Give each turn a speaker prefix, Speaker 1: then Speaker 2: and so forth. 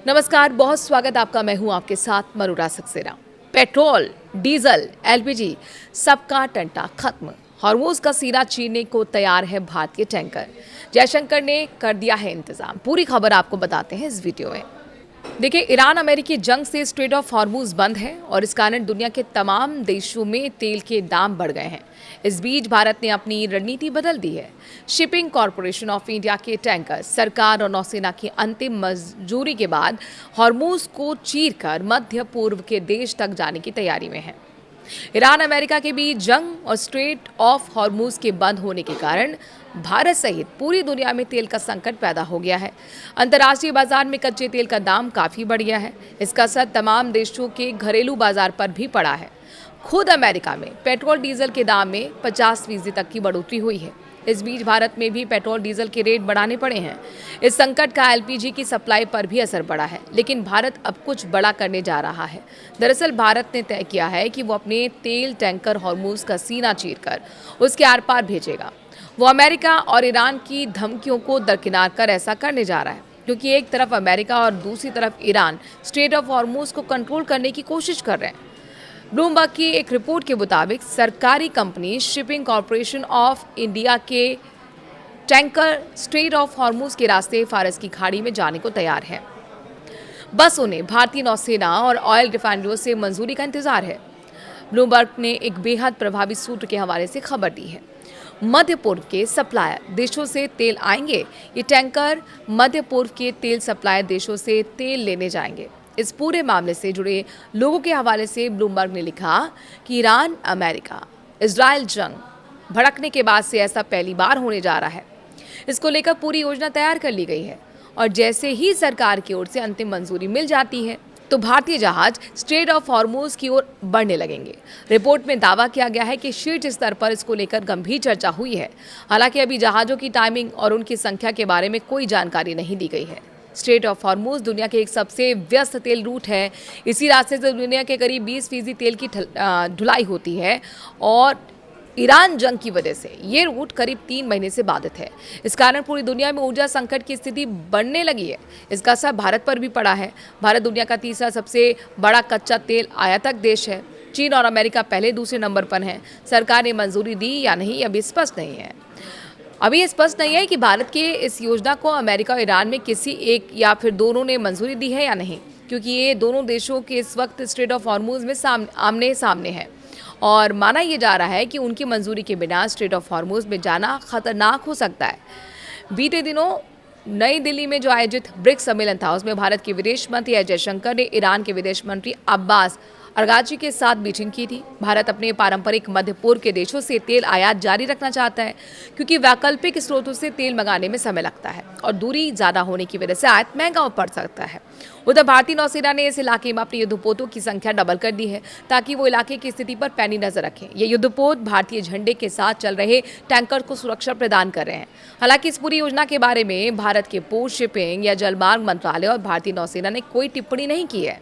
Speaker 1: नमस्कार, बहुत स्वागत आपका। मैं हूं आपके साथ मरुरा सक्सेना। पेट्रोल, डीजल, एलपीजी सबका टंटा खत्म। हॉर्मोज का सीना चीरने को तैयार है भारतीय टैंकर। जयशंकर ने कर दिया है इंतजाम। पूरी खबर आपको बताते हैं इस वीडियो में। देखिए, ईरान अमेरिकी जंग से स्ट्रेट ऑफ हॉर्मूज बंद है और इस कारण दुनिया के तमाम देशों में तेल के दाम बढ़ गए हैं। इस बीच भारत ने अपनी रणनीति बदल दी है। शिपिंग कॉरपोरेशन ऑफ इंडिया के टैंकर सरकार और नौसेना की अंतिम मंजूरी के बाद हॉर्मूज को चीरकर मध्य पूर्व के देश तक जाने की तैयारी में है। ईरान अमेरिका के बीच जंग और स्ट्रेट ऑफ हॉर्मूज के बंद होने के कारण भारत सहित पूरी दुनिया में तेल का संकट पैदा हो गया है। अंतर्राष्ट्रीय बाजार में कच्चे तेल का दाम काफी बढ़ गया है। इसका असर तमाम देशों के घरेलू बाजार पर भी पड़ा है। खुद अमेरिका में पेट्रोल डीजल के दाम में 50% तक की बढ़ोतरी हुई है। इस बीच भारत में भी पेट्रोल डीजल के रेट बढ़ाने पड़े हैं। इस संकट का एलपीजी की सप्लाई पर भी असर पड़ा है, लेकिन भारत अब कुछ बड़ा करने जा रहा है। दरअसल भारत ने तय किया है कि वो अपने तेल टैंकर हॉर्मूज का सीना चीरकर उसके आर पार भेजेगा। वो अमेरिका और ईरान की धमकियों को दरकिनार कर ऐसा करने जा रहा है, क्योंकि एक तरफ अमेरिका और दूसरी तरफ ईरान स्ट्रेट ऑफ हॉर्मूज को कंट्रोल करने की कोशिश कर रहे हैं। ब्लूमबर्ग की एक रिपोर्ट के मुताबिक सरकारी company shipping corporation of India के टैंकर स्ट्रेट ऑफ हॉर्मूज के रास्ते फारस की खाड़ी में जाने को तैयार है। बस उन्हें भारतीय नौसेना और ऑयल रिफाइनरियों से मंजूरी का इंतजार है। ब्लूमबर्ग ने एक बेहद प्रभावी सूत्र के हवाले से खबर दी है। मध्य पूर्व के सप्लायर देशों से तेल आएंगे। ये टैंकर मध्य पूर्व के तेल सप्लायर देशों से तेल लेने जाएंगे। इस पूरे मामले से जुड़े लोगों के हवाले से ब्लूमबर्ग ने लिखा कि ईरान अमेरिका इजराइल जंग भड़कने के बाद से ऐसा पहली बार होने जा रहा है। इसको लेकर पूरी योजना तैयार कर ली गई है और जैसे ही सरकार की ओर से अंतिम मंजूरी मिल जाती है तो भारतीय जहाज स्ट्रेट ऑफ हॉर्मूज की ओर बढ़ने लगेंगे। रिपोर्ट में दावा किया गया है कि शीर्ष स्तर पर इसको लेकर गंभीर चर्चा हुई है। हालांकि अभी जहाजों की टाइमिंग और उनकी संख्या के बारे में कोई जानकारी नहीं दी गई है। स्ट्रेट ऑफ हॉर्मूज दुनिया के एक सबसे व्यस्त तेल रूट है। इसी रास्ते से दुनिया के करीब 20% तेल की ढुलाई होती है और ईरान जंग की वजह से ये रूट करीब 3 महीने से बाधित है। इस कारण पूरी दुनिया में ऊर्जा संकट की स्थिति बढ़ने लगी है। इसका असर भारत पर भी पड़ा है। भारत दुनिया का तीसरा सबसे बड़ा कच्चा तेल आयातक देश है। चीन और अमेरिका पहले दूसरे नंबर पर हैं। सरकार ने मंजूरी दी या नहीं अभी स्पष्ट नहीं है। अभी ये स्पष्ट नहीं है कि भारत के इस योजना को अमेरिका और ईरान में किसी एक या फिर दोनों ने मंजूरी दी है या नहीं, क्योंकि ये दोनों देशों के इस वक्त स्ट्रेट ऑफ हॉर्मूज में आमने सामने है और माना यह जा रहा है कि उनकी मंजूरी के बिना स्ट्रेट ऑफ हॉर्मूज में जाना खतरनाक हो सकता है। बीते दिनों नई दिल्ली में जो आयोजित ब्रिक्स सम्मेलन था, उसमें भारत के विदेश मंत्री एस जयशंकर ने ईरान के विदेश मंत्री अब्बास अरगाची के साथ मीटिंग की थी। भारत अपने पारंपरिक मध्य पूर्व के देशों से तेल आयात जारी रखना चाहता है, क्योंकि वैकल्पिक स्रोतों से तेल मंगाने में समय लगता है और दूरी ज्यादा होने की वजह से आयात महंगा पड़ सकता है। उधर भारतीय नौसेना ने इस इलाके में अपने युद्धपोतों की संख्या डबल कर दी है, ताकि वो इलाके की स्थिति पर पैनी नजर रखें। ये युद्धपोत भारतीय झंडे के साथ चल रहे टैंकर को सुरक्षा प्रदान कर रहे हैं। हालांकि इस पूरी योजना के बारे में भारत के पोर्ट शिपिंग या जलमार्ग मंत्रालय और भारतीय नौसेना ने कोई टिप्पणी नहीं की है।